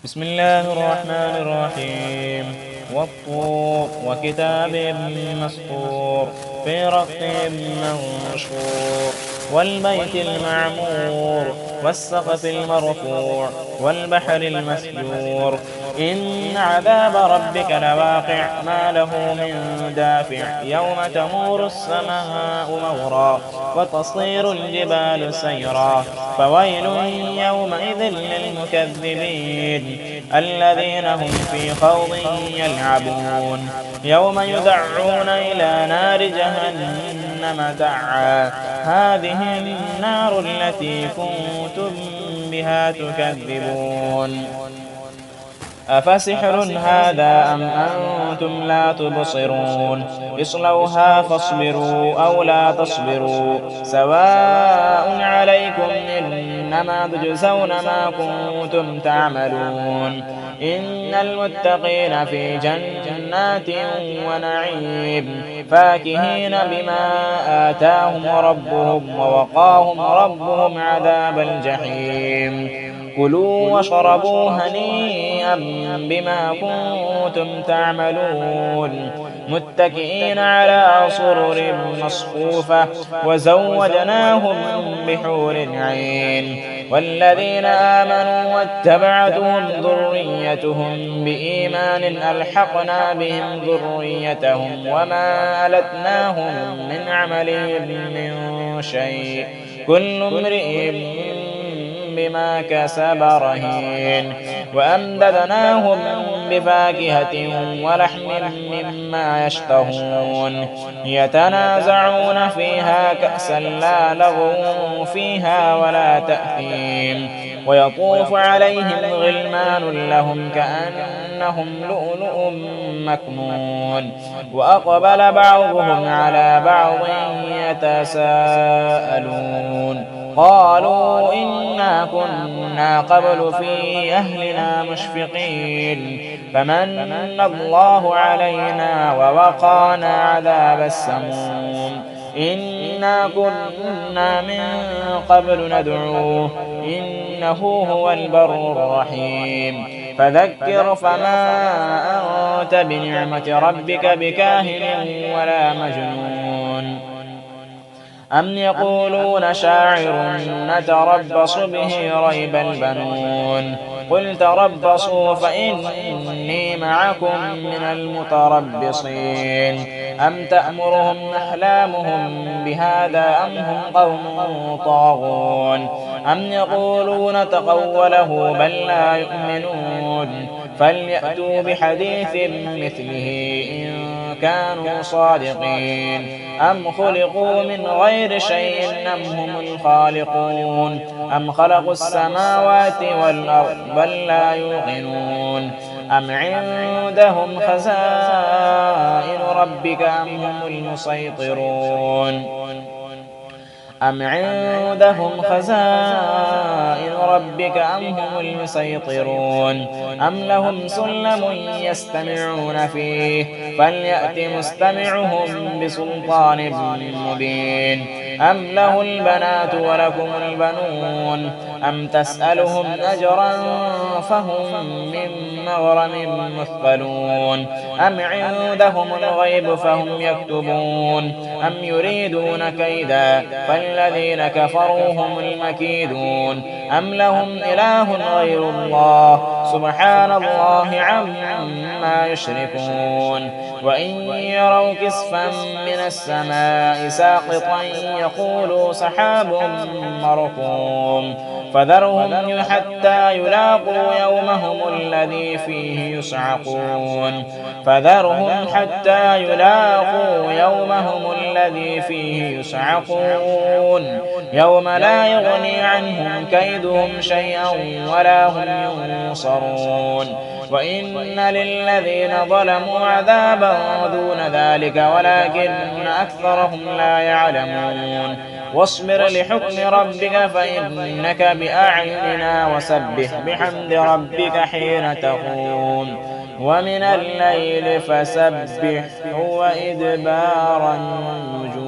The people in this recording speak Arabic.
بسم الله الرحمن الرحيم والطور وكتاب مسطور في رق منشور والبيت المعمور والسقف المرفوع والبحر المسجور إن عذاب ربك لواقع ما له من دافع يوم تمور السماء مورا وتصير الجبال سيرا فويل يومئذ للمكذبين الذين هم في خوض يلعبون يوم يدعون إلى نار جهنم دعا هذه النار التي كنتم بها تكذبون أفسحر هذا أم أنتم لا تبصرون اصلوها فاصبروا أو لا تصبروا سواء عليكم إنما تجزون ما كنتم تعملون إن المتقين في جنات ونعيم فاكهين بما آتاهم ربهم ووقاهم ربهم عذاب الجحيم كلوا واشربوا هنيئا بما كنتم تعملون متكئين على سرر مصفوفة وزوجناهم بحور عين والذين آمنوا واتبعتهم ذريتهم بإيمان ألحقنا بهم ذريتهم وما ألتناهم من عملهم من شيء كل امرئ بما كسب رهين وأمددناهم بفاكهة ولحم مما يشتهون يتنازعون فيها كأسا لا لغو فيها ولا تأثيم ويطوف عليهم غلمان لهم كأنهم لؤلؤ مكنون وأقبل بعضهم على بعض يتساءلون قالوا إنا كنا قبل في أهلنا مشفقين فمن الله علينا ووقانا عذاب السموم إنا كنا من قبل ندعوه إنه هو البر الرحيم فذكر فما أنت بنعمة ربك بكاهن ولا مجنون أم يقولون شاعر نتربص به ريب البنون قل تربصوا فإني معكم من المتربصين أم تأمرهم أحلامهم بهذا أم هم قوم طاغون أم يقولون تقوله بل لا يؤمنون فليأتوا بحديث مثله إن كانوا صادقين أم خلقوا من غير شيء أم هم الخالقون أم خلقوا السماوات والأرض بل لا يوقنون أم عندهم خزائن ربك أم هم المسيطرون أم عندهم خزائن ربك أم هم المسيطرون أم لهم سلم يستمعون فيه فليأت مستمعهم بسلطان مبين أم له البنات ولكم البنون أم تسألهم أجرا فهم من مغرم مثقلون أم عندهم الغيب فهم يكتبون أم يريدون كيدا فالذين كفروا هم المكيدون أم لهم إله غير الله سبحان الله عما يشركون وإن يروا كسفا من السماء ساقطا يقولوا سحاب مركوم فذرهم حتى يلاقوا يومهم الذي فيه يصعقون فذرهم حتى يلاقوا يومهم الذي فيه يصعقون يوم لا يغني عنهم كيدهم شيئا ولا هم ينصرون وإن للذين ظلموا عذابا دون ذلك ولكن أكثرهم لا يعلمون واصبر لحكم ربك فإنك بأعيننا وسبح بحمد ربك حين تقوم ومن الليل فسبح وإدبار النجوم.